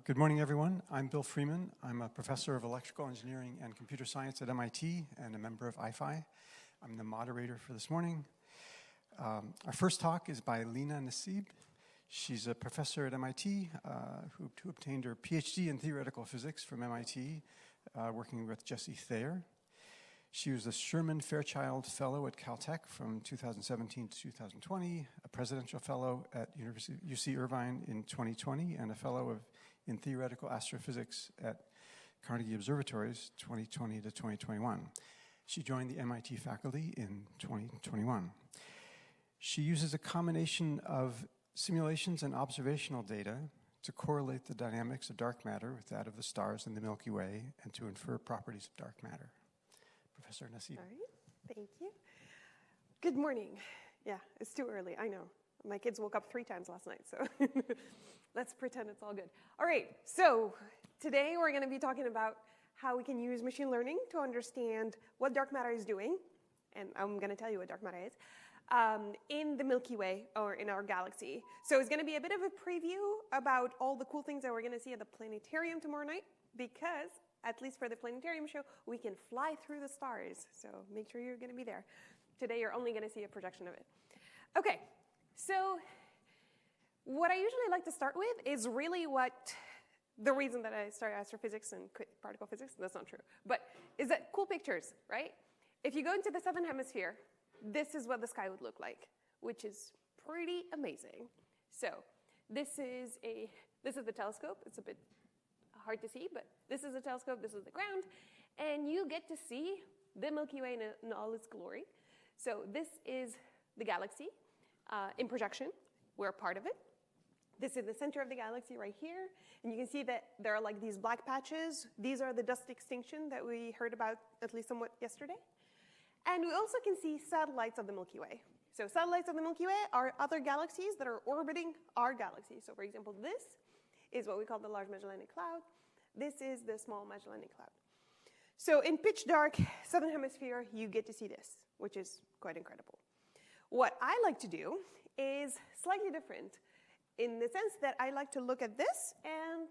Good morning, everyone. I'm Bill Freeman. I'm a professor of electrical engineering and computer science at MIT and a member of IAIFI. I'm the moderator for this morning. Our first talk is by Lina Necib. She's a professor at MIT who obtained her PhD in theoretical physics from MIT, working with Jesse Thayer. She was a Sherman Fairchild Fellow at Caltech from 2017 to 2020, a Presidential Fellow at UC Irvine in 2020, and a Fellow in Theoretical Astrophysics at Carnegie Observatories 2020 to 2021. She joined the MIT faculty in 2021. She uses a combination of simulations and observational data to correlate the dynamics of dark matter with that of the stars in the Milky Way and to infer properties of dark matter. Professor Necib. All right, thank you. Good morning. Yeah, it's too early, I know. My kids woke up 3 times last night, so let's pretend it's all good. All right, so today we're going to be talking about how we can use machine learning to understand what dark matter is doing, and I'm going to tell you what dark matter is, in the Milky Way or in our galaxy. So it's going to be a bit of a preview about all the cool things that we're going to see at the planetarium tomorrow night, because at least for the planetarium show, we can fly through the stars. So make sure you're going to be there. Today, you're only going to see a projection of it. Okay, so what I usually like to start with is really the reason that I started astrophysics and particle physics. That's not true. But is that cool pictures, right? If you go into the southern hemisphere, this is what the sky would look like, which is pretty amazing. So this is the telescope. It's a bit hard to see, but this is the telescope, this is the ground, and you get to see the Milky Way in all its glory. So this is the galaxy in projection. We're a part of it. This is the center of the galaxy right here, and you can see that there are like these black patches. These are the dust extinction that we heard about at least somewhat yesterday. And we also can see satellites of the Milky Way. So satellites of the Milky Way are other galaxies that are orbiting our galaxy. So for example, this is what we call the Large Magellanic Cloud. This is the Small Magellanic Cloud. So in pitch dark southern hemisphere, you get to see this, which is quite incredible. What I like to do is slightly different in the sense that I like to look at this and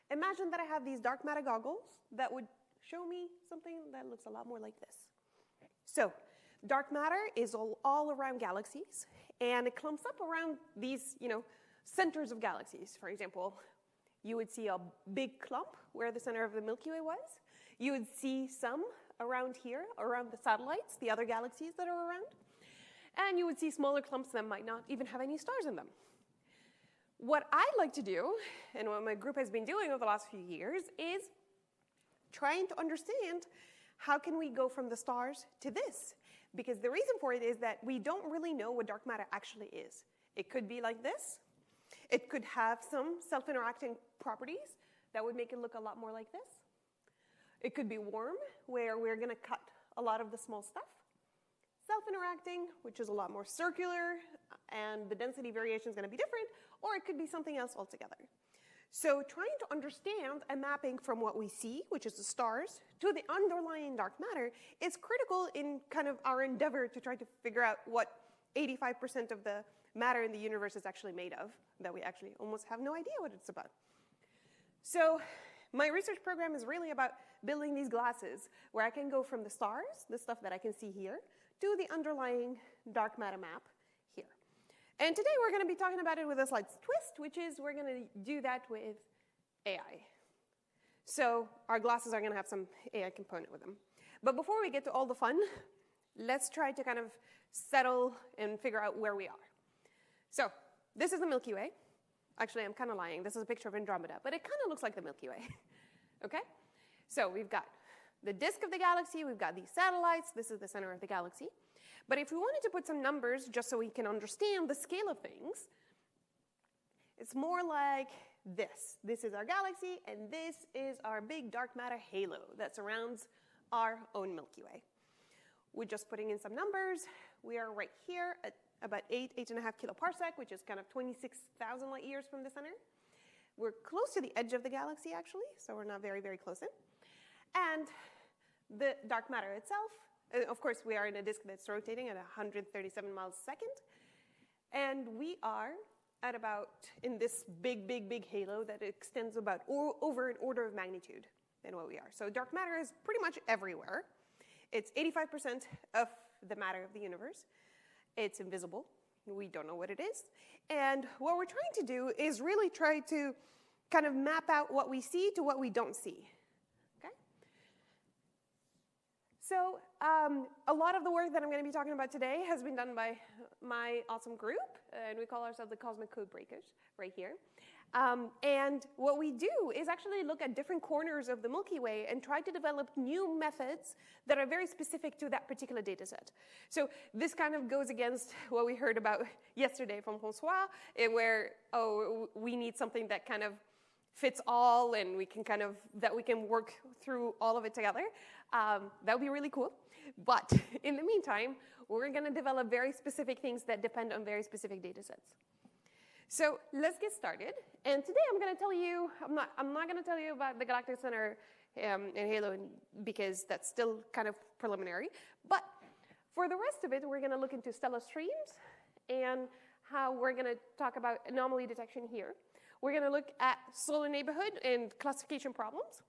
imagine that I have these dark matter goggles that would show me something that looks a lot more like this. So dark matter is all around galaxies, and it clumps up around these, centers of galaxies. For example, you would see a big clump where the center of the Milky Way was. You would see some around here, around the satellites, the other galaxies that are around. And you would see smaller clumps that might not even have any stars in them. What I like to do, and what my group has been doing over the last few years, is trying to understand how can we go from the stars to this? Because the reason for it is that we don't really know what dark matter actually is. It could be like this. It could have some self-interacting properties that would make it look a lot more like this. It could be warm, where we're going to cut a lot of the small stuff. Self-interacting, which is a lot more circular, and the density variation is going to be different, or it could be something else altogether. So trying to understand a mapping from what we see, which is the stars, to the underlying dark matter is critical in kind of our endeavor to try to figure out what 85% of the matter in the universe is actually made of, that we actually almost have no idea what it's about. So my research program is really about building these glasses where I can go from the stars, the stuff that I can see here, to the underlying dark matter map here. And today we're going to be talking about it with a slight twist, which is we're going to do that with AI. So our glasses are going to have some AI component with them. But before we get to all the fun, let's try to kind of settle and figure out where we are. So this is the Milky Way. Actually, I'm kind of lying. This is a picture of Andromeda, but it kind of looks like the Milky Way. Okay? So we've got the disk of the galaxy. We've got these satellites. This is the center of the galaxy. But if we wanted to put some numbers just so we can understand the scale of things, it's more like this. This is our galaxy, and this is our big dark matter halo that surrounds our own Milky Way. We're just putting in some numbers. We are right here at about 8.5 kiloparsec, which is kind of 26,000 light years from the center. We're close to the edge of the galaxy, actually, so we're not very, very close in. And the dark matter itself, of course, we are in a disk that's rotating at 137 miles a second. And we are at about, in this big, big, big halo that extends about over an order of magnitude than what we are. So dark matter is pretty much everywhere. It's 85% of the matter of the universe. It's invisible. We don't know what it is. And what we're trying to do is really try to kind of map out what we see to what we don't see. Okay? So a lot of the work that I'm going to be talking about today has been done by my awesome group, and we call ourselves the Cosmic Code Breakers right here. And what we do is actually look at different corners of the Milky Way and try to develop new methods that are very specific to that particular data set. So this kind of goes against what we heard about yesterday from François, where, oh, we need something that kind of fits all and we can that we can work through all of it together. That would be really cool. But in the meantime, we're going to develop very specific things that depend on very specific data sets. So let's get started. And today I'm going to tell you, I'm not going to tell you about the Galactic Center and Halo because that's still kind of preliminary. But for the rest of it, we're going to look into stellar streams and how we're going to talk about anomaly detection here. We're going to look at solar neighborhood and classification problems,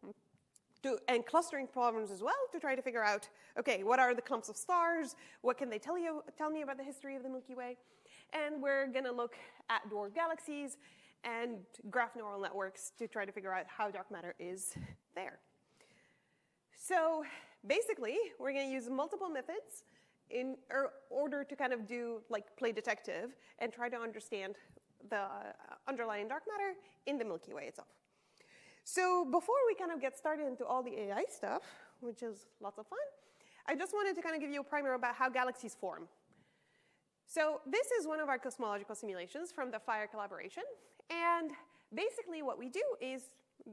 and clustering problems as well, to try to figure out, okay, what are the clumps of stars? What can they tell me about the history of the Milky Way? And we're going to look at dwarf galaxies and graph neural networks to try to figure out how dark matter is there. So basically, we're going to use multiple methods in order to kind of do like play detective and try to understand the underlying dark matter in the Milky Way itself. So before we kind of get started into all the AI stuff, which is lots of fun, I just wanted to kind of give you a primer about how galaxies form. So this is one of our cosmological simulations from the FIRE collaboration. And basically what we do is,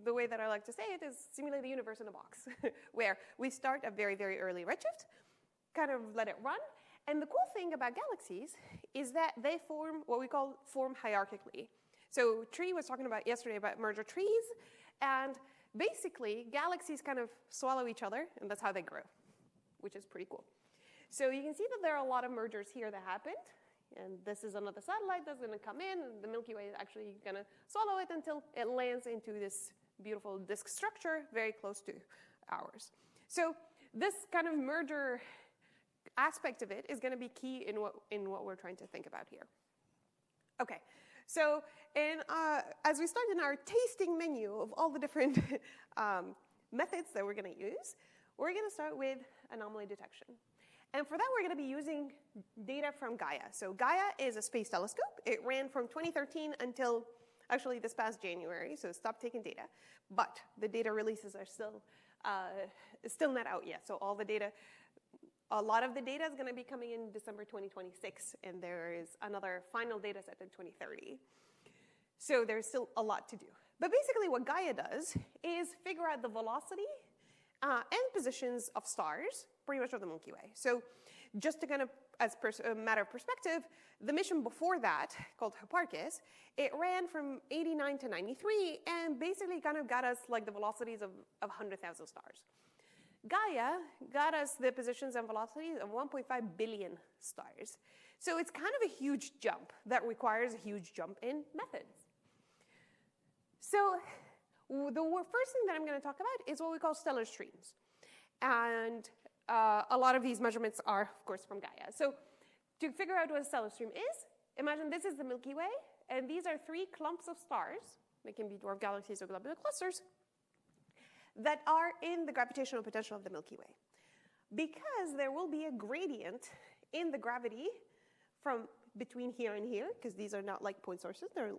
the way that I like to say it, is simulate the universe in a box, where we start at very, very early redshift, kind of let it run. And the cool thing about galaxies is that they form what we call form hierarchically. So Tree was talking about yesterday about merger trees. And basically, galaxies kind of swallow each other, and that's how they grow, which is pretty cool. So you can see that there are a lot of mergers here that happened. And this is another satellite that's going to come in, and the Milky Way is actually going to swallow it until it lands into this beautiful disk structure very close to ours. So this kind of merger aspect of it is going to be key in what we're trying to think about here. Okay, so as we start in our tasting menu of all the different methods that we're going to use, we're going to start with anomaly detection. And for that, we're going to be using data from Gaia. So Gaia is a space telescope. It ran from 2013 until actually this past January, so it stopped taking data. But the data releases are still not out yet. So all the data, a lot of the data is going to be coming in December 2026, and there is another final data set in 2030. So there's still a lot to do. But basically what Gaia does is figure out the velocity and positions of stars, pretty much of the Milky Way. So just to kind of, as a matter of perspective, the mission before that, called Hipparchus, it ran from 89 to 93, and basically kind of got us like the velocities of 100,000 stars. Gaia got us the positions and velocities of 1.5 billion stars. So it's kind of a huge jump that requires a huge jump in methods. So the first thing that I'm going to talk about is what we call stellar streams. And a lot of these measurements are, of course, from Gaia. So to figure out what a stellar stream is, imagine this is the Milky Way, and these are 3 clumps of stars, they can be dwarf galaxies or globular clusters, that are in the gravitational potential of the Milky Way. Because there will be a gradient in the gravity from between here and here, because these are not like point sources, they're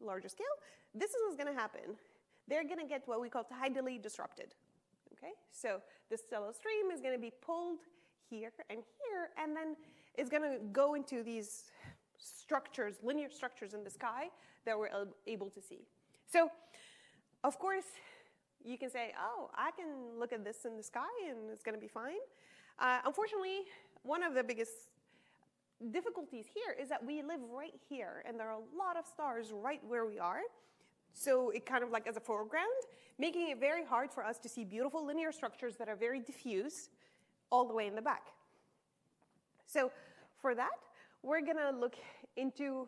larger scale, this is what's going to happen. They're going to get what we call tidally disrupted. Okay? So the stellar stream is going to be pulled here, and then it's going to go into these structures, linear structures in the sky that we're able to see. So, of course, you can say, oh, I can look at this in the sky and it's going to be fine. Unfortunately, one of the biggest difficulties here is that we live right here, and there are a lot of stars right where we are. So it kind of like as a foreground, making it very hard for us to see beautiful linear structures that are very diffuse all the way in the back. So for that, we're going to look into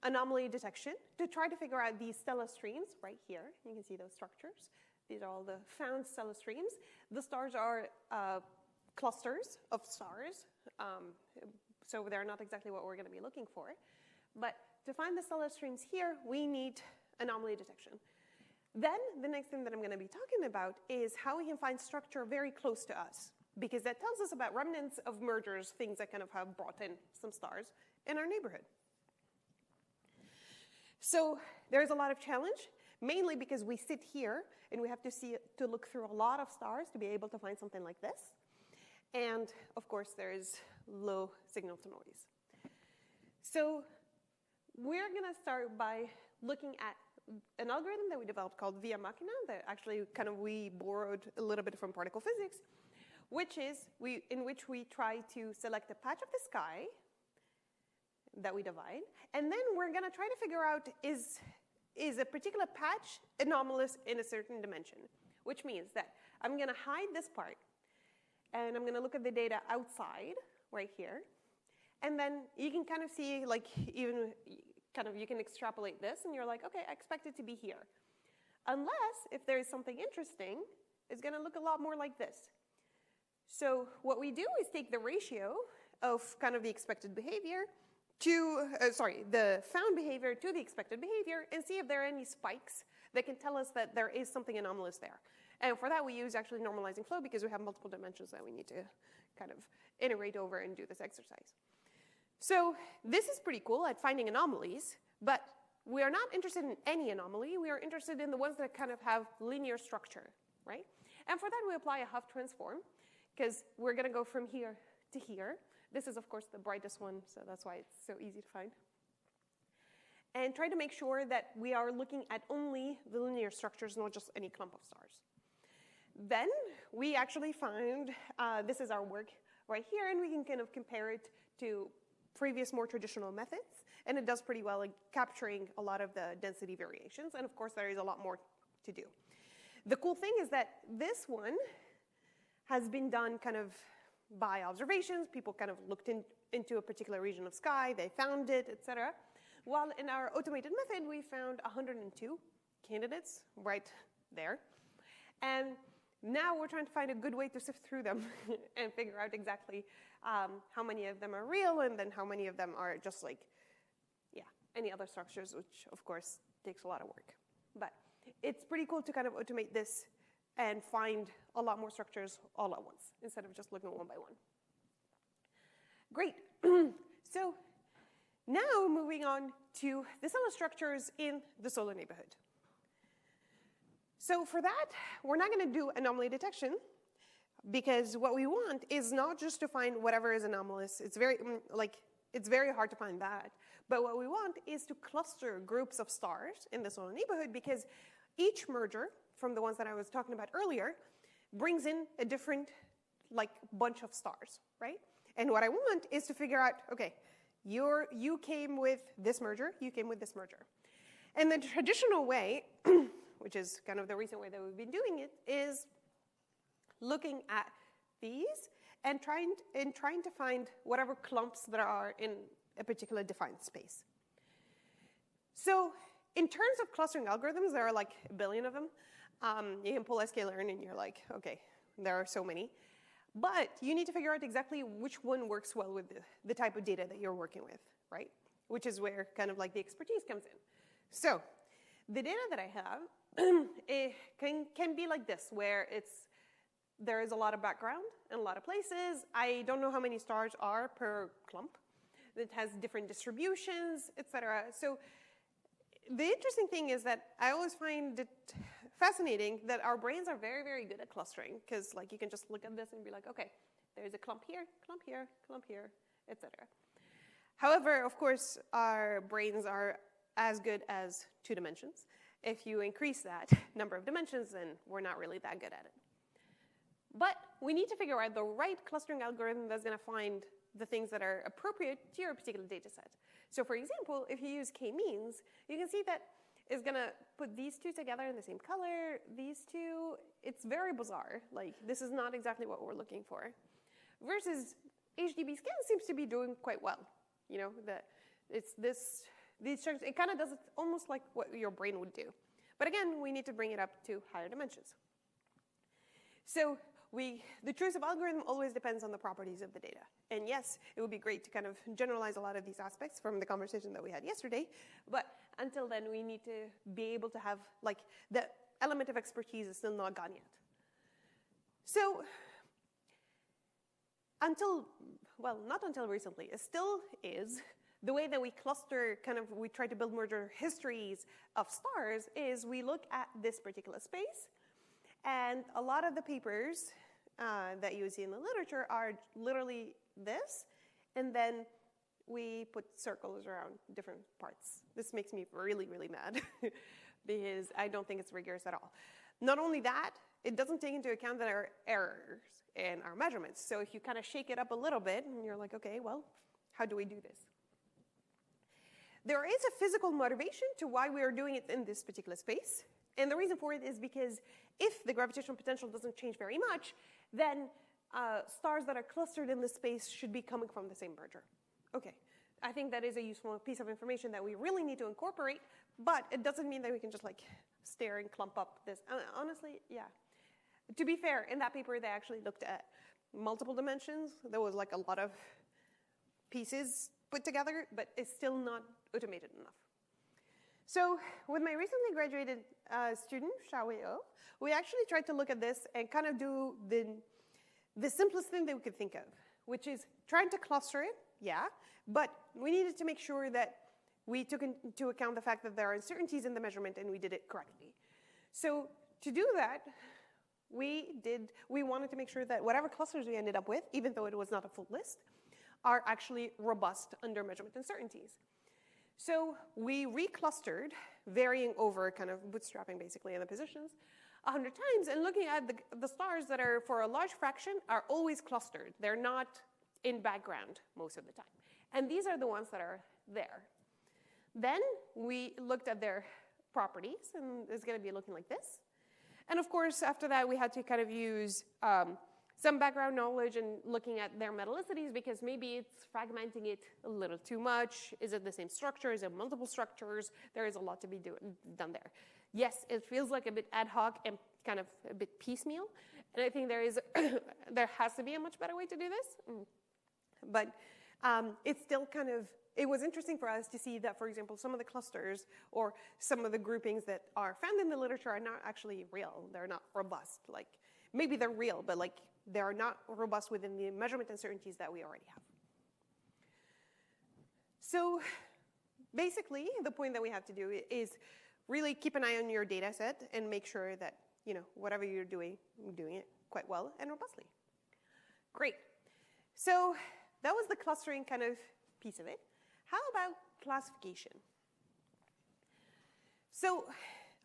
anomaly detection to try to figure out these stellar streams right here. You can see those structures. These are all the found stellar streams. The stars are clusters of stars, so they're not exactly what we're going to be looking for. But to find the stellar streams here, we need anomaly detection. Then the next thing that I'm going to be talking about is how we can find structure very close to us, because that tells us about remnants of mergers, things that kind of have brought in some stars in our neighborhood. So there's a lot of challenge, mainly because we sit here and we have to look through a lot of stars to be able to find something like this. And of course, there is low signal to noise. So we're going to start by looking at an algorithm that we developed called Via Machina that actually we borrowed a little bit from particle physics, in which we try to select a patch of the sky that we divide, and then we're going to try to figure out is a particular patch anomalous in a certain dimension, which means that I'm going to hide this part, and I'm going to look at the data outside right here, and then you can kind of see, like, even you can extrapolate this, and you're like, okay, I expect it to be here. Unless, if there is something interesting, it's going to look a lot more like this. So what we do is take the ratio of the expected behavior to, the found behavior to the expected behavior, and see if there are any spikes that can tell us that there is something anomalous there. And for that, we use actually normalizing flow because we have multiple dimensions that we need to iterate over and do this exercise. So this is pretty cool at finding anomalies, but we are not interested in any anomaly. We are interested in the ones that have linear structure, right? And for that, we apply a Hopf transform, because we're going to go from here to here. This is, of course, the brightest one, so that's why it's so easy to find. And try to make sure that we are looking at only the linear structures, not just any clump of stars. Then we actually found, this is our work right here, and we can compare it to previous, more traditional methods, and it does pretty well in capturing a lot of the density variations, and of course there is a lot more to do. The cool thing is that this one has been done by observations. People looked into a particular region of sky, they found it, etc. While in our automated method, we found 102 candidates right there. And now we're trying to find a good way to sift through them and figure out exactly how many of them are real, and then how many of them are just any other structures, which of course takes a lot of work. But it's pretty cool to automate this and find a lot more structures all at once, instead of just looking one by one. Great. So now moving on to the stellar structures in the solar neighborhood. So for that, we're not going to do anomaly detection, because what we want is not just to find whatever is anomalous. It's very hard to find that. But what we want is to cluster groups of stars in the solar neighborhood, because each merger, from the ones that I was talking about earlier, brings in a different bunch of stars, right? And what I want is to figure out, okay, you came with this merger, you came with this merger. And the traditional way, which is the recent way that we've been doing it, is looking at these and trying to find whatever clumps there are in a particular defined space. So in terms of clustering algorithms, there are a billion of them. You can pull sklearn and you're like, okay, there are so many. But you need to figure out exactly which one works well with the type of data that you're working with, right? Which is where the expertise comes in. So the data that I have it can be like this, where there is a lot of background in a lot of places. I don't know how many stars are per clump. It has different distributions, etc. So the interesting thing is that I always find it fascinating that our brains are very, very good at clustering, because you can just look at this and be like, okay, there's a clump here, etc. However, of course, our brains are as good as 2 dimensions. If you increase that number of dimensions, then we're not really that good at it. But we need to figure out the right clustering algorithm that's going to find the things that are appropriate to your particular data set. So for example, if you use k-means, you can see that it's going to put these two together in the same color, these two. It's very bizarre. This is not exactly what we're looking for. Versus HDB scan seems to be doing quite well. It's this these structures, it kind of does it almost like what your brain would do. But again, we need to bring it up to higher dimensions. So the choice of algorithm always depends on the properties of the data. And yes, it would be great to kind of generalize a lot of these aspects from the conversation that we had yesterday, but until then, we need to be able to have, like, the element of expertise is still not gone yet. So not until recently, it still is, the way that we cluster, we try to build merger histories of stars is we look at this particular space, and a lot of the papers that you see in the literature are literally this, and then we put circles around different parts. This makes me really, really mad because I don't think it's rigorous at all. Not only that, it doesn't take into account that there are errors in our measurements. So if you kind of shake it up a little bit, and you're like, okay, well, how do we do this? There is a physical motivation to why we are doing it in this particular space. And the reason for it is because if the gravitational potential doesn't change very much, then stars that are clustered in this space should be coming from the same merger. Okay, I think that is a useful piece of information that we really need to incorporate, but it doesn't mean that we can just like stare and clump up this. Honestly, yeah. To be fair, in that paper, they actually looked at multiple dimensions. There was like a lot of pieces put together, but it's still not automated enough. So with my recently graduated student, Xiaowei, we actually tried to look at this and kind of do the simplest thing that we could think of, which is trying to cluster it, yeah, but we needed to make sure that we took into account the fact that there are uncertainties in the measurement and we did it correctly. So to do that, we wanted to make sure that whatever clusters we ended up with, even though it was not a full list, are actually robust under measurement uncertainties. So we reclustered, varying over kind of bootstrapping basically in the positions 100 times, and looking at the stars that are for a large fraction are always clustered. They're not in background most of the time. And these are the ones that are there. Then we looked at their properties, and it's going to be looking like this. And of course, after that, we had to kind of use some background knowledge and looking at their metallicities, because maybe it's fragmenting it a little too much. Is it the same structure? Is it multiple structures? There is a lot to be done there. Yes, it feels like a bit ad hoc and kind of a bit piecemeal. And I think there has to be a much better way to do this. But it's still kind of, it was interesting for us to see that, for example, some of the clusters or some of the groupings that are found in the literature are not actually real. They're not robust. Like, maybe they're real, but like they're not robust within the measurement uncertainties that we already have. So basically, the point that we have to do is really keep an eye on your data set and make sure that, you know, whatever you're doing it quite well and robustly. Great. So that was the clustering kind of piece of it. How about classification? So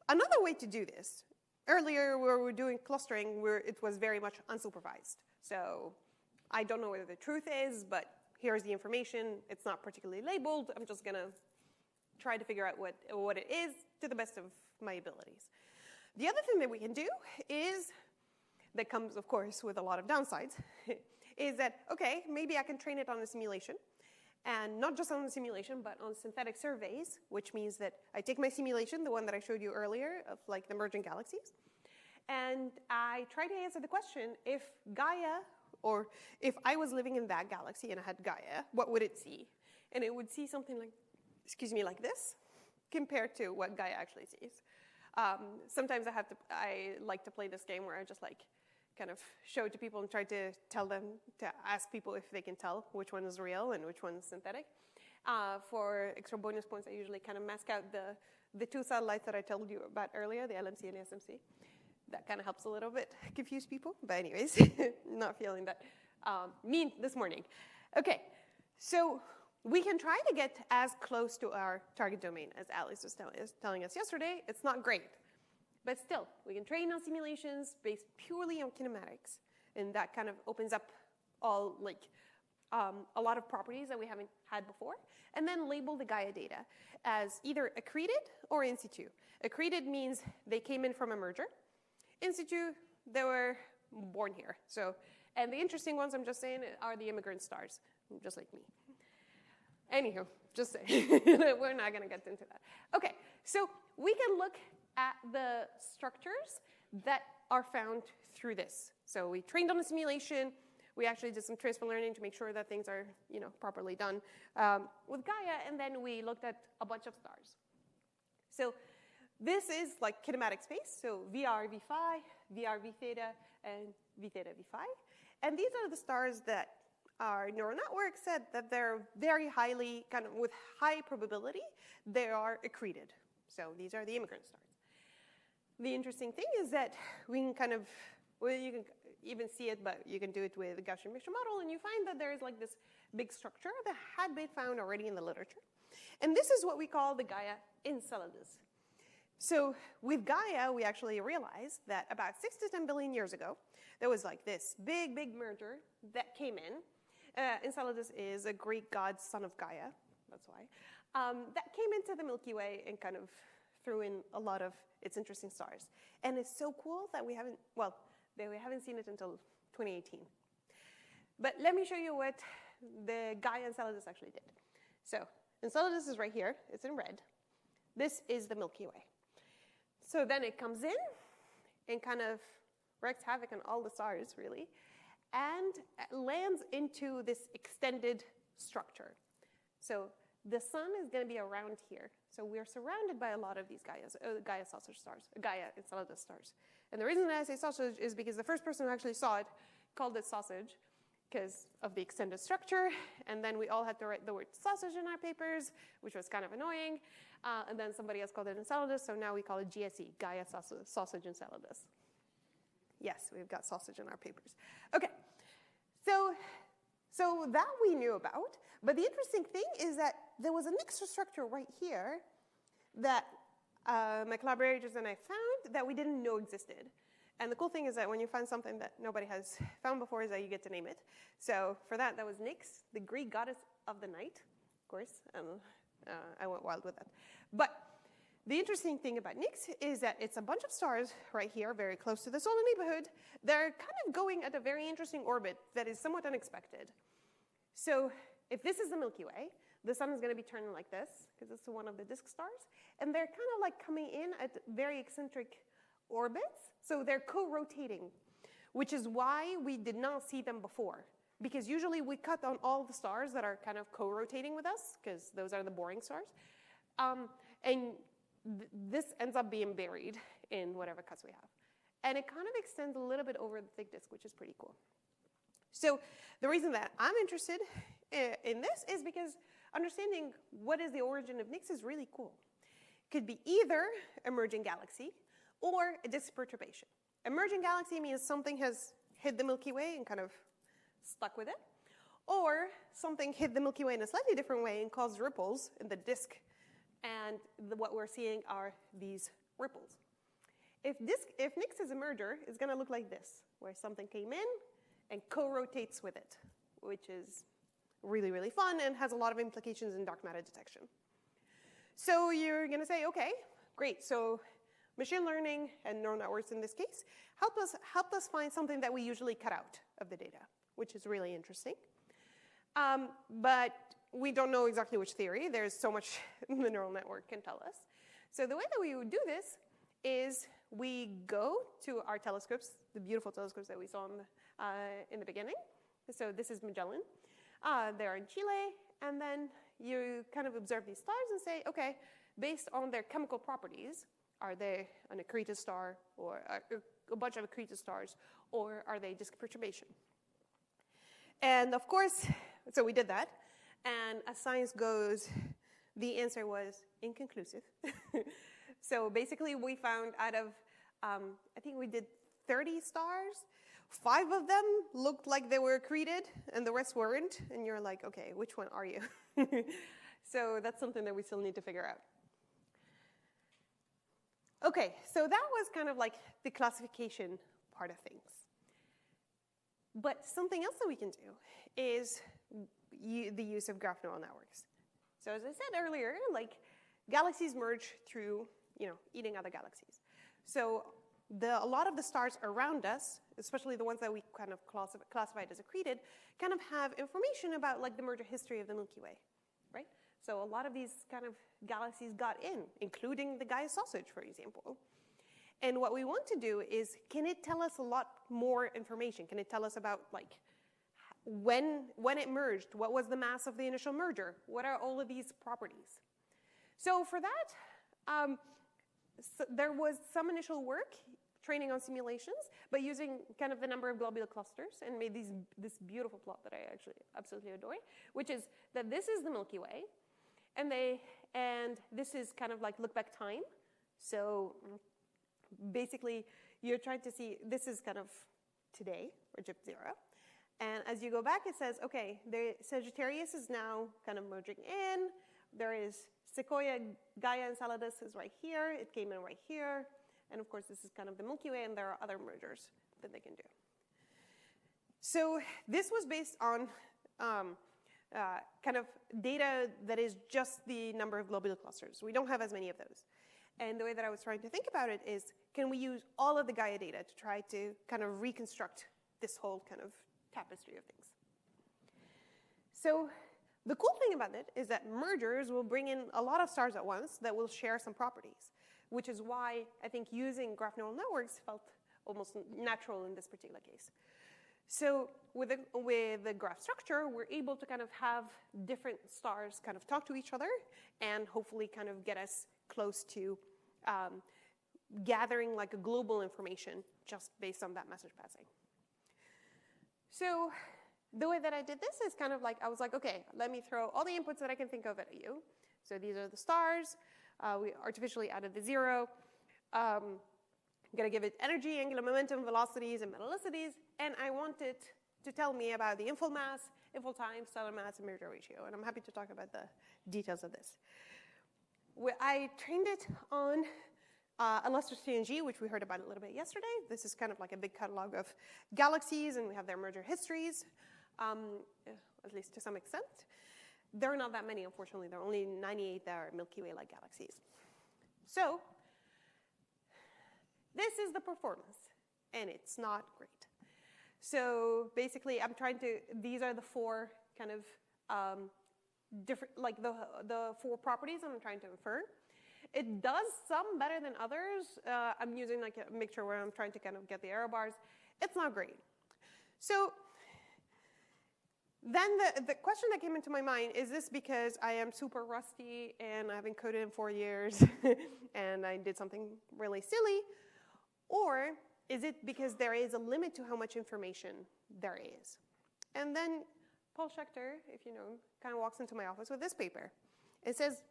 another way to do this, earlier where we were doing clustering, it was very much unsupervised. So I don't know whether the truth is, but here's the information. It's not particularly labeled. I'm just going to try to figure out what it is to the best of my abilities. The other thing that we can do is, that comes, of course, with a lot of downsides, is that, okay, maybe I can train it on a simulation. And not just on the simulation, but on synthetic surveys, which means that I take my simulation, the one that I showed you earlier of like the merging galaxies, and I try to answer the question, if Gaia, or if I was living in that galaxy and I had Gaia, what would it see? And it would see something like, like this, compared to what Gaia actually sees. Sometimes I like to play this game where I just like kind of show it to people and try to tell them, to ask people if they can tell which one is real and which one is synthetic. For extra bonus points, I usually kind of mask out the two satellites that I told you about earlier, the LMC and the SMC. That kind of helps a little bit confuse people. But anyways, not feeling that mean this morning. Okay, so we can try to get as close to our target domain as Alice was telling us yesterday. It's not great. But still, we can train on simulations based purely on kinematics. And that kind of opens up all, like, a lot of properties that we haven't had before. And then label the Gaia data as either accreted or in situ. Accreted means they came in from a merger. In situ, they were born here. So, and the interesting ones, I'm just saying, are the immigrant stars, just like me. Anywho, just say, we're not going to get into that. Okay, so we can look at the structures that are found through this. So we trained on a simulation. We actually did some transfer learning to make sure that things are, properly done with Gaia, and then we looked at a bunch of stars. So this is like kinematic space, so VR, V phi, VR, V theta, and V theta, V phi. And these are the stars that our neural network said that they're very highly, kind of with high probability, they are accreted. So these are the immigrant stars. The interesting thing is that we can kind of, well, you can even see it, but you can do it with a Gaussian mixture model, and you find that there is like this big structure that had been found already in the literature. And this is what we call the Gaia Enceladus. So with Gaia, we actually realized that about 6 to 10 billion years ago, there was like this big, big merger that came in. Enceladus is a Greek god, son of Gaia, that's why, that came into the Milky Way and kind of threw in a lot of its interesting stars. And it's so cool that we haven't seen it until 2018. But let me show you what the Gaia Enceladus actually did. So Enceladus is right here, it's in red. This is the Milky Way. So then it comes in and kind of wreaks havoc on all the stars, really, and lands into this extended structure. So the sun is going to be around here. So we're surrounded by a lot of these Gaia sausage stars, Gaia Enceladus stars. And the reason that I say sausage is because the first person who actually saw it called it sausage because of the extended structure. And then we all had to write the word sausage in our papers, which was kind of annoying. And then somebody else called it Enceladus, so now we call it GSE, Gaia Sausage Enceladus. Yes, we've got sausage in our papers. Okay, so that we knew about. But the interesting thing is that there was an extra structure right here that my collaborators and I found that we didn't know existed. And the cool thing is that when you find something that nobody has found before is that you get to name it. So for that was Nyx, the Greek goddess of the night, of course. I went wild with that. But the interesting thing about Nyx is that it's a bunch of stars right here, very close to the solar neighborhood. They're kind of going at a very interesting orbit that is somewhat unexpected. So if this is the Milky Way, the sun is going to be turning like this, because it's one of the disk stars. And they're kind of like coming in at very eccentric orbits. So they're co-rotating, which is why we did not see them before. Because usually we cut on all the stars that are kind of co-rotating with us, because those are the boring stars. This ends up being buried in whatever cuts we have. And it kind of extends a little bit over the thick disk, which is pretty cool. So the reason that I'm interested in this is because understanding what is the origin of Nyx is really cool. It could be either emerging galaxy or a disk perturbation. Emerging galaxy means something has hit the Milky Way and kind of stuck with it. Or something hit the Milky Way in a slightly different way and caused ripples in the disk. And what we're seeing are these ripples. If Nyx is a merger, it's going to look like this, where something came in and co-rotates with it, which is really, really fun and has a lot of implications in dark matter detection. So you're going to say, okay, great. So machine learning and neural networks in this case helped us find something that we usually cut out of the data, which is really interesting. But we don't know exactly which theory. There's so much the neural network can tell us. So the way that we would do this is we go to our telescopes, the beautiful telescopes that we saw in the beginning. So this is Magellan. They're in Chile. And then you kind of observe these stars and say, okay, based on their chemical properties, are they an accreted star or a bunch of accreted stars, or are they disk perturbation? And of course, so we did that. And as science goes, the answer was inconclusive. So basically, we found out of, I think we did 30 stars, 5 of them looked like they were accreted, and the rest weren't. And you're like, okay, which one are you? So that's something that we still need to figure out. Okay, so that was kind of like the classification part of things. But something else that we can do is the use of graph neural networks. So as I said earlier, like galaxies merge through, eating other galaxies. So a lot of the stars around us, especially the ones that we kind of classified as accreted, kind of have information about like the merger history of the Milky Way. right? So a lot of these kind of galaxies got in, including the Gaia sausage, for example. And what we want to do is, can it tell us a lot more information? Can it tell us about like when it merged? What was the mass of the initial merger? What are all of these properties? So for that, so there was some initial work training on simulations, but using kind of the number of globular clusters, and made this beautiful plot that I actually absolutely adore, which is that this is the Milky Way, and this is kind of like look back time. So basically, you're trying to see, this is kind of today, or Egypt 0. And as you go back, it says, okay, the Sagittarius is now kind of merging in. There is Sequoia, Gaia, and Enceladus is right here. It came in right here. And of course, this is kind of the Milky Way, and there are other mergers that they can do. So this was based on kind of data that is just the number of globular clusters. We don't have as many of those. And the way that I was trying to think about it is, can we use all of the Gaia data to try to kind of reconstruct this whole kind of tapestry of things? So the cool thing about it is that mergers will bring in a lot of stars at once that will share some properties, which is why I think using graph neural networks felt almost natural in this particular case. So with the graph structure, we're able to kind of have different stars kind of talk to each other and hopefully kind of get us close to gathering like a global information just based on that message passing. So the way that I did this is kind of like, I was like, okay, let me throw all the inputs that I can think of at you. So these are the stars. We artificially added the 0. I'm going to give it energy, angular momentum, velocities, and metallicities. And I want it to tell me about the infill mass, infill time, stellar mass, and merger ratio. And I'm happy to talk about the details of this. I trained it on a lustrous TNG, which we heard about a little bit yesterday. This is kind of like a big catalog of galaxies, and we have their merger histories, at least to some extent. There are not that many, unfortunately. There are only 98 that are Milky Way-like galaxies. So this is the performance, and it's not great. So basically, I'm trying to, these are the 4 kind of different, like the 4 properties I'm trying to infer. It does some better than others. I'm using like a mixture where I'm trying to kind of get the error bars. It's not great. So then the question that came into my mind, is this because I am super rusty and I haven't coded in 4 years and I did something really silly? Or is it because there is a limit to how much information there is? And then Paul Schechter, if you know, kind of walks into my office with this paper. It says,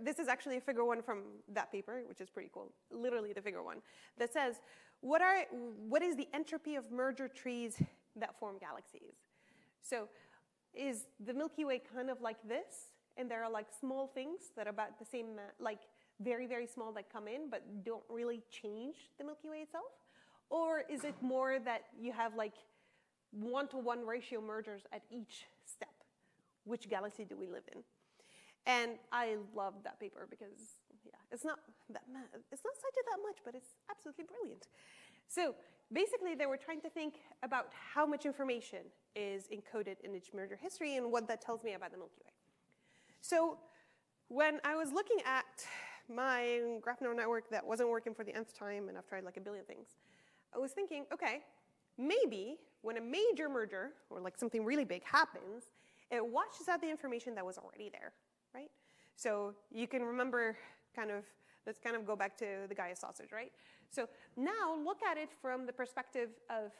this is actually a figure 1 from that paper, which is pretty cool, literally the figure 1, that says, what is the entropy of merger trees that form galaxies? So is the Milky Way kind of like this, and there are like small things that are about the same, like very, very small that come in, but don't really change the Milky Way itself? Or is it more that you have like 1-to-1 ratio mergers at each step? Which galaxy do we live in? And I love that paper because, yeah, it's not cited that much, but it's absolutely brilliant. So basically, they were trying to think about how much information is encoded in each merger history and what that tells me about the Milky Way. So when I was looking at my graph neural network that wasn't working for the nth time, and I've tried like a billion things, I was thinking, okay, maybe when a major merger, or like something really big happens, it washes out the information that was already there, right? So you can remember kind of, let's kind of go back to the Gaia sausage, right? So now look at it from the perspective of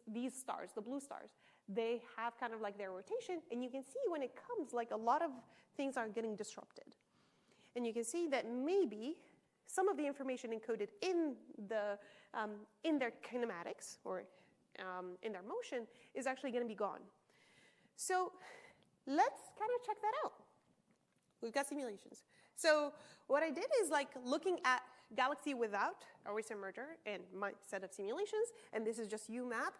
these stars, the blue stars. They have kind of like their rotation, and you can see when it comes, like a lot of things are getting disrupted. And you can see that maybe some of the information encoded in their kinematics, or in their motion, is actually going to be gone. So let's kind of check that out. We've got simulations. So what I did is like looking at galaxy without a recent merger and my set of simulations, and this is just UMAP,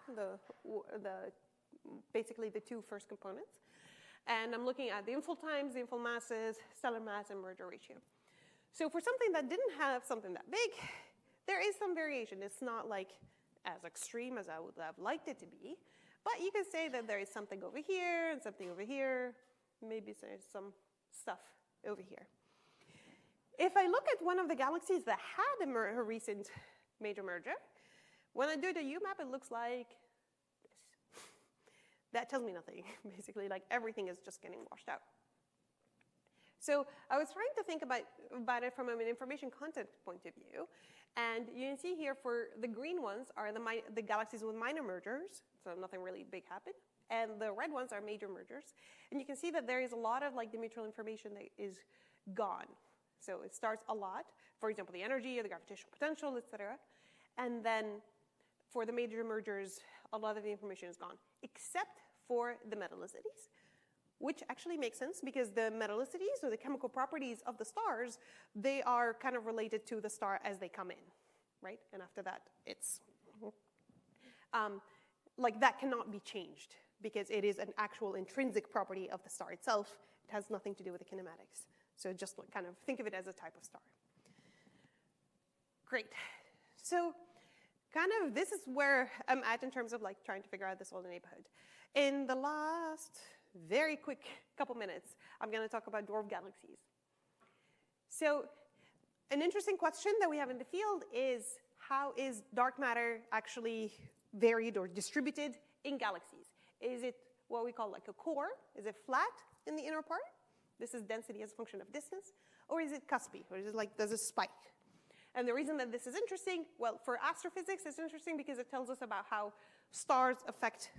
basically the 2 first components. And I'm looking at the infill times, the infill masses, stellar mass, and merger ratio. So for something that didn't have something that big, there is some variation. It's not like as extreme as I would have liked it to be, but you can say that there is something over here and something over here, maybe there's some stuff over here. If I look at one of the galaxies that had a recent major merger, when I do the UMAP, it looks like this. That tells me nothing, basically, like everything is just getting washed out. So I was trying to think about it from an information content point of view. And you can see here for the green ones are the galaxies with minor mergers, so nothing really big happened. And the red ones are major mergers. And you can see that there is a lot of like the mutual information that is gone. So it starts a lot, for example, the energy or the gravitational potential, et cetera. And then for the major mergers, a lot of the information is gone, except for the metallicities, which actually makes sense because the metallicities or the chemical properties of the stars, they are kind of related to the star as they come in, right? And after that, it's like that cannot be changed because it is an actual intrinsic property of the star itself. It has nothing to do with the kinematics. So just kind of think of it as a type of star. Great. So kind of this is where I'm at in terms of like trying to figure out this whole neighborhood. In the last very quick couple minutes, I'm going to talk about dwarf galaxies. So an interesting question that we have in the field is how is dark matter actually varied or distributed in galaxies? Is it what we call like a core? Is it flat in the inner part? This is density as a function of distance. Or is it cuspy? Or is it like, does it spike? And the reason that this is interesting, well, for astrophysics, it's interesting because it tells us about how stars affect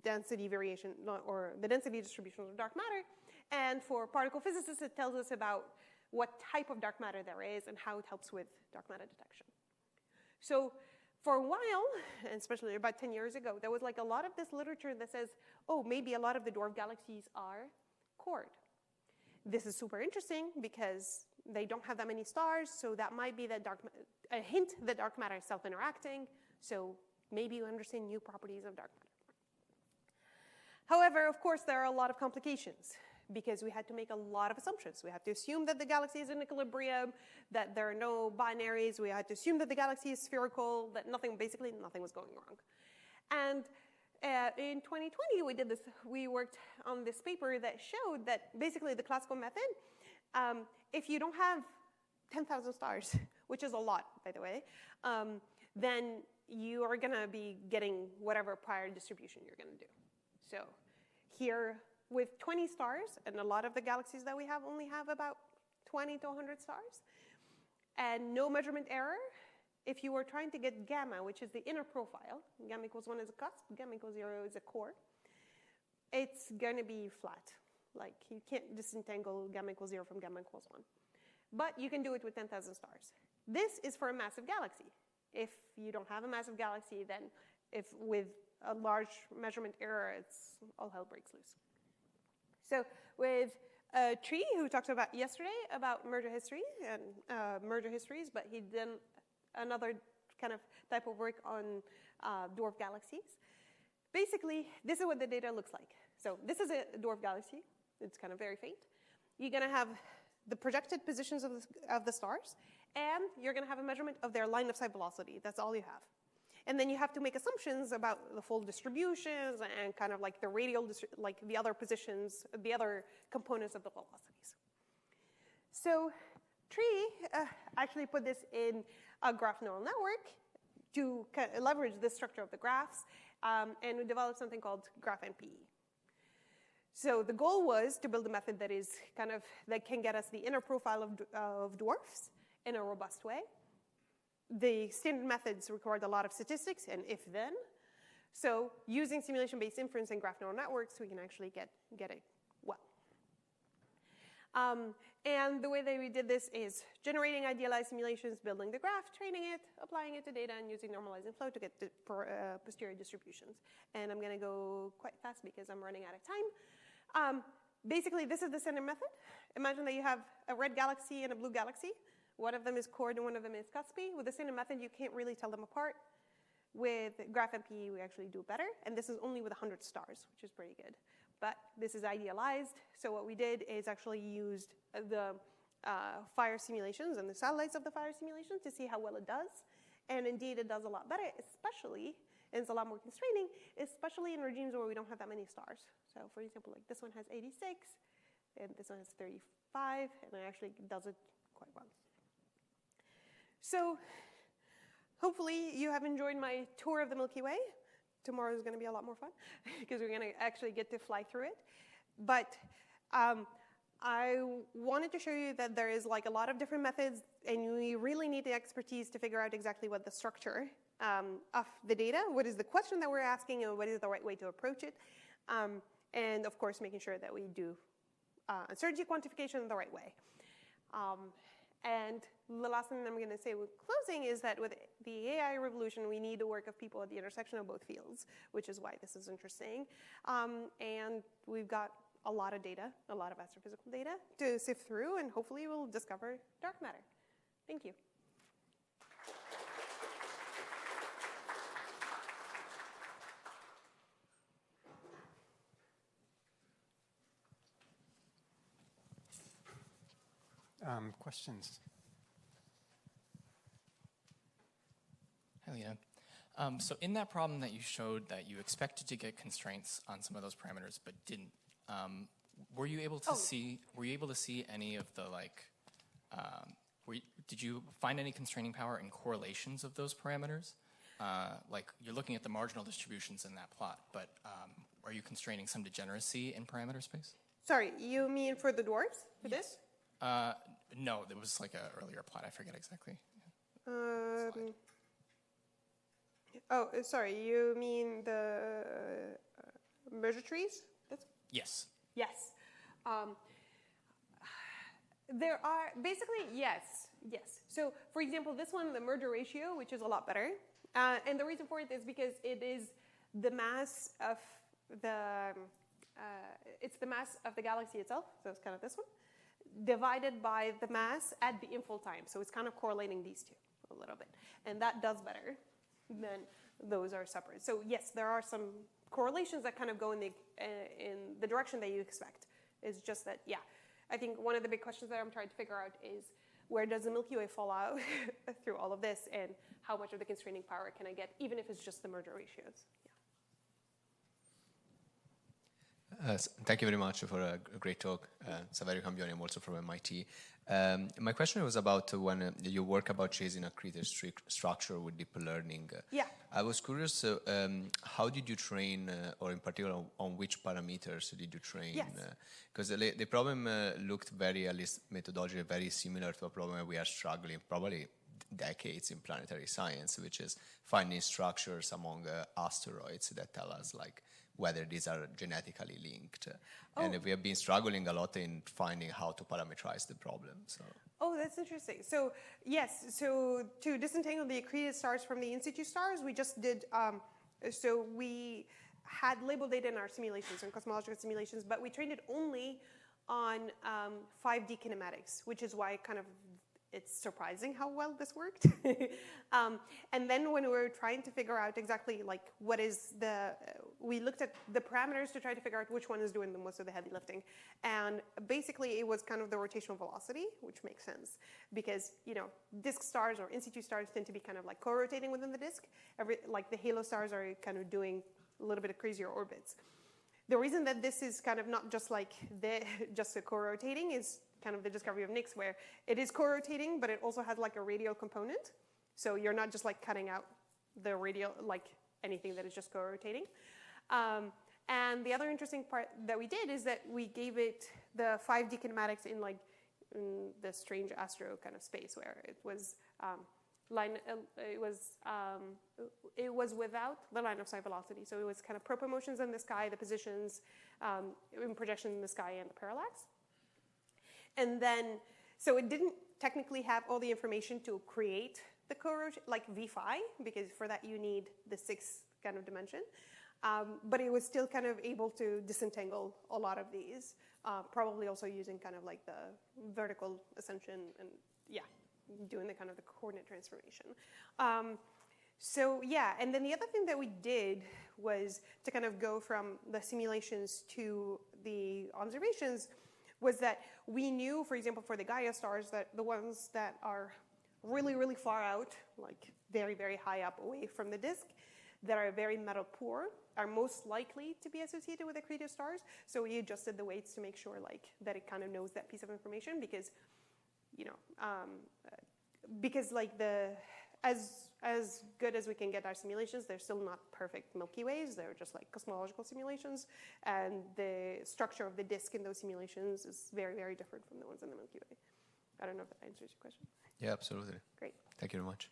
density variation, or the density distribution of dark matter. And for particle physicists, it tells us about what type of dark matter there is and how it helps with dark matter detection. So for a while, and especially about 10 years ago, there was like a lot of this literature that says, oh, maybe a lot of the dwarf galaxies are cored. This is super interesting because they don't have that many stars, so that might be that a hint that dark matter is self-interacting, so maybe you understand new properties of dark matter. However, of course, there are a lot of complications because we had to make a lot of assumptions. We had to assume that the galaxy is in equilibrium, that there are no binaries. We had to assume that the galaxy is spherical, that basically nothing was going wrong. And in 2020, we worked on this paper that showed that basically the classical method, if you don't have 10,000 stars, which is a lot, by the way, then you are going to be getting whatever prior distribution you're going to do. So here, with 20 stars, and a lot of the galaxies that we have only have about 20 to 100 stars, and no measurement error, if you were trying to get gamma, which is the inner profile, gamma equals 1 is a cusp, gamma equals 0 is a core, it's going to be flat. Like, you can't disentangle gamma equals 0 from gamma equals 1. But you can do it with 10,000 stars. This is for a massive galaxy. If you don't have a massive galaxy, then if with a large measurement error, it's all hell breaks loose. So with Tree, who talked about yesterday about merger history and merger histories, but he did another kind of type of work on dwarf galaxies. Basically, this is what the data looks like. So this is a dwarf galaxy. It's kind of very faint. You're going to have the projected positions of the stars, and you're going to have a measurement of their line of sight velocity. That's all you have. And then you have to make assumptions about the full distributions and kind of like the radial, like the other positions, the other components of the velocities. So Tree actually put this in a graph neural network to kind of leverage this structure of the graphs, and we developed something called graph NPE. So the goal was to build a method that is kind of, that can get us the inner profile of dwarfs in a robust way. The standard methods required a lot of statistics and if-then. So using simulation-based inference and graph neural networks, we can actually get it well. And the way that we did this is generating idealized simulations, building the graph, training it, applying it to data, and using normalizing flow to get the posterior distributions. And I'm going to go quite fast because I'm running out of time. Basically, this is the standard method. Imagine that you have a red galaxy and a blue galaxy. One of them is cored and one of them is cuspy. With the standard method, you can't really tell them apart. With graph NPE, we actually do better. And this is only with 100 stars, which is pretty good. But this is idealized. So what we did is actually used the fire simulations and the satellites of the fire simulations to see how well it does. And indeed, it does a lot better, especially, and it's a lot more constraining, especially in regimes where we don't have that many stars. So for example, like this one has 86. and this one has 35, and it actually does it quite well. So hopefully you have enjoyed my tour of the Milky Way. Tomorrow is going to be a lot more fun because we're going to actually get to fly through it. But I wanted to show you that there is like a lot of different methods, and we really need the expertise to figure out exactly what the structure of the data, what is the question that we're asking, and what is the right way to approach it. And of course, making sure that we do uncertainty quantification in the right way. And the last thing I'm going to say with closing is that with the AI revolution, we need the work of people at the intersection of both fields, which is why this is interesting. And we've got a lot of data, a lot of astrophysical data to sift through, and hopefully we'll discover dark matter. Thank you. Questions? Hi, Lina. So in that problem that you showed that you expected to get constraints on some of those parameters but didn't, were you able to see any of the did you find any constraining power in correlations of those parameters? Like you're looking at the marginal distributions in that plot, but are you constraining some degeneracy in parameter space? Sorry, you mean for the dwarfs, for this? No, there was like an earlier plot. I forget exactly. Oh, sorry, you mean the merger trees? Yes. Yes. There are, basically, yes. So, for example, this one, the merger ratio, which is a lot better. And the reason for it is because it is the mass of it's the mass of the galaxy itself, so it's kind of this one, divided by the mass at the infall time. So it's kind of correlating these two a little bit. And that does better than those are separate. So yes, there are some correlations that kind of go in the direction that you expect. It's just that, yeah, I think one of the big questions that I'm trying to figure out is where does the Milky Way fall out through all of this, and how much of the constraining power can I get, even if it's just the merger ratios. Thank you very much for a great talk. Saverio Cambioni, I'm also from MIT. My question was about when you work about chasing a accretive structure with deep learning. Yeah. I was curious, how did you train, or in particular, on which parameters did you train? Yes. Because the problem looked very, at least methodologically, very similar to a problem where we are struggling probably decades in planetary science, which is finding structures among asteroids that tell us like whether these are genetically linked. Oh. And we have been struggling a lot in finding how to parameterize the problem. So. Oh, that's interesting. So yes, so to disentangle the accreted stars from the in situ stars, we just did, so we had labeled data in our simulations and cosmological simulations, but we trained it only on 5D kinematics, which is why kind of it's surprising how well this worked. And then when we were trying to figure out exactly like what is we looked at the parameters to try to figure out which one is doing the most of the heavy lifting. And basically it was kind of the rotational velocity, which makes sense because, disk stars or in situ stars tend to be kind of like co-rotating within the disk. Like the halo stars are kind of doing a little bit of crazier orbits. The reason that this is kind of not just like just a co-rotating is kind of the discovery of Nix, where it is co-rotating, but it also has like a radial component. So you're not just like cutting out the radial, like anything that is just co-rotating. And the other interesting part that we did is that we gave it the 5D kinematics in the strange astro kind of space, where it was it was without the line of sight velocity. So it was kind of proper motions in the sky, the positions in projection in the sky, and the parallax. And then, so it didn't technically have all the information to create the co-rotation, like V-phi, because for that you need the 6th kind of dimension. But it was still kind of able to disentangle a lot of these, probably also using kind of like the vertical ascension and, yeah, doing the kind of the coordinate transformation. So yeah, and then the other thing that we did was to kind of go from the simulations to the observations was that we knew, for example, for the Gaia stars, that the ones that are really, really far out, like very, very high up away from the disk, that are very metal poor are most likely to be associated with accretive stars. So we adjusted the weights to make sure like that it kind of knows that piece of information because, you know, because like as good as we can get our simulations, they're still not perfect Milky Ways. They're just like cosmological simulations. And the structure of the disk in those simulations is very, very different from the ones in the Milky Way. I don't know if that answers your question. Yeah, absolutely. Great. Thank you very much.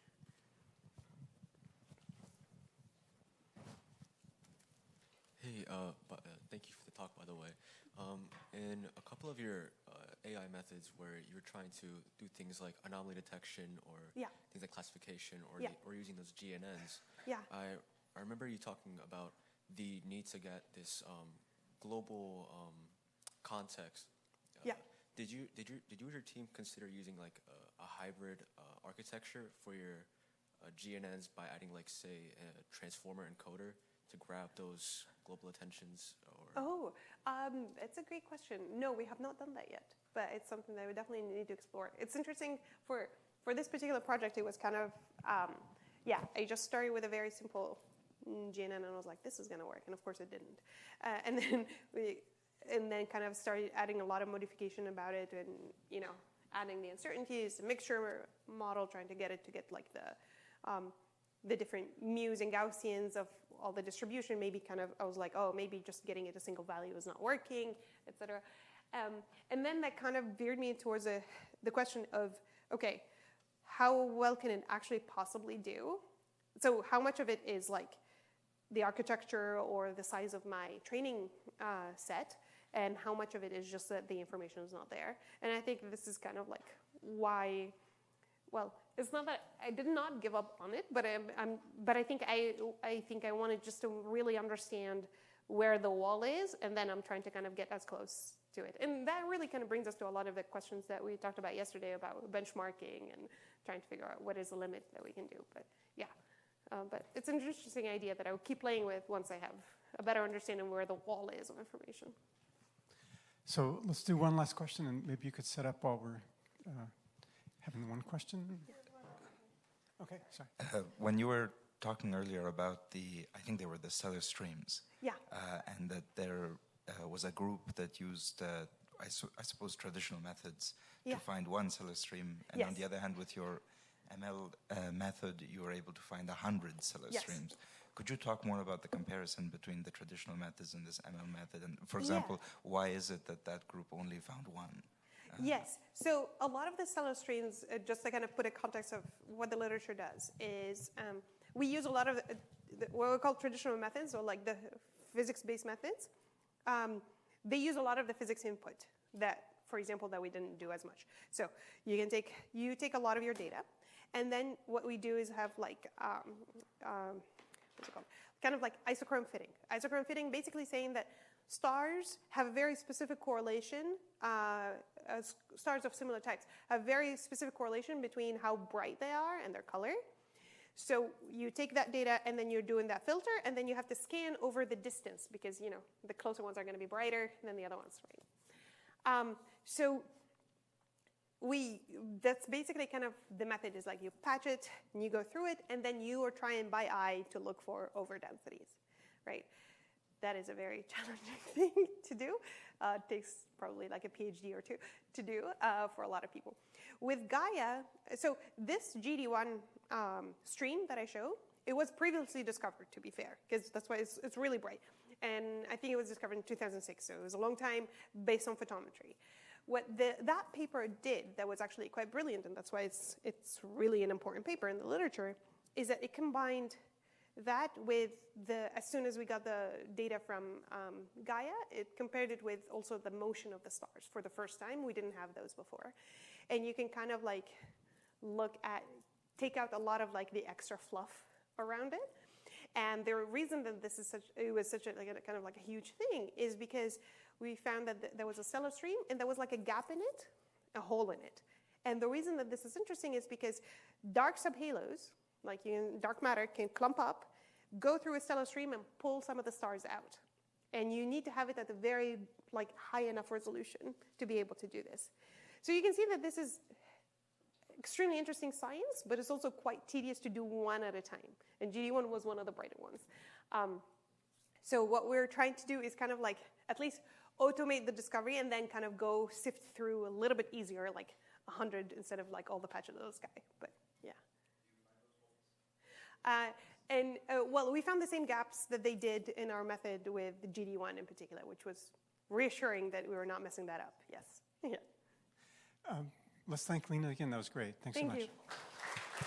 Hey, thank you for the talk, by the way. In a couple of your AI methods where you're trying to do things like anomaly detection or things like classification or using those GNNs, I remember you talking about the need to get this global context. Did you and your team consider using like a hybrid architecture for your GNNs by adding like say a transformer encoder to grab those global attentions? Or it's a great question. No, we have not done that yet, but it's something that we definitely need to explore. It's interesting for this particular project. It was kind of I just started with a very simple GNN and I was like, this is going to work, and of course it didn't. And then kind of started adding a lot of modification about it, and you know, adding the uncertainties, the mixture model, trying to get it to get like the different mu's and Gaussians of all the distribution. Maybe kind of, I was like, oh, maybe just getting it a single value is not working, etc. And then that kind of veered me towards the question of, okay, how well can it actually possibly do? So how much of it is like the architecture or the size of my training set, and how much of it is just that the information is not there? And I think this is kind of like why, well, it's not that I did not give up on it, but I think I wanted just to really understand where the wall is, and then I'm trying to kind of get as close to it. And that really kind of brings us to a lot of the questions that we talked about yesterday about benchmarking and trying to figure out what is the limit that we can do. But yeah, but it's an interesting idea that I will keep playing with once I have a better understanding where the wall is of information. So let's do one last question, and maybe you could set up while we're having one question. Okay, sorry. When you were talking earlier about I think they were the stellar streams. Yeah. And that there was a group that used, I suppose, traditional methods to find one stellar stream. And on the other hand, with your ML method, you were able to find 100 stellar streams. Could you talk more about the comparison between the traditional methods and this ML method? And for example, why is it that group only found one? Yes. So a lot of the stellar streams, just to kind of put a context of what the literature does, is we use a lot of what we call traditional methods, or like the physics-based methods. They use a lot of the physics input that, for example, that we didn't do as much. So you take a lot of your data, and then what we do is have like what's it called? Kind of like isochrone fitting. Isochrone fitting, basically saying that stars have a very specific correlation, stars of similar types have very specific correlation between how bright they are and their color. So you take that data and then you're doing that filter, and then you have to scan over the distance because, you know, the closer ones are going to be brighter than the other ones, right? That's basically kind of the method is like you patch it and you go through it, and then you are trying by eye to look for overdensities, right? That is a very challenging thing to do. It takes probably like a PhD or two to do for a lot of people. With Gaia, so this GD1 stream that I show, it was previously discovered, to be fair, because that's why it's really bright. And I think it was discovered in 2006, so it was a long time based on photometry. What that paper did that was actually quite brilliant, and that's why it's really an important paper in the literature, is that it combined that with as soon as we got the data from Gaia, it compared it with also the motion of the stars for the first time. We didn't have those before. And you can kind of like take out a lot of like the extra fluff around it. And the reason that it was such a kind of like a huge thing is because we found that there was a stellar stream and there was like a gap in it, a hole in it. And the reason that this is interesting is because dark subhalos, like dark matter, can clump up, go through a stellar stream and pull some of the stars out. And you need to have it at a very high enough resolution to be able to do this. So you can see that this is extremely interesting science, but it's also quite tedious to do one at a time. And GD1 was one of the brighter ones. So what we're trying to do is kind of like at least automate the discovery and then kind of go sift through a little bit easier, like 100 instead of like all the patches of the sky. But yeah. Well, we found the same gaps that they did in our method with GD1 in particular, which was reassuring that we were not messing that up. Yes. Yeah. Let's thank Lina again. That was great. Thanks so much. Thank you.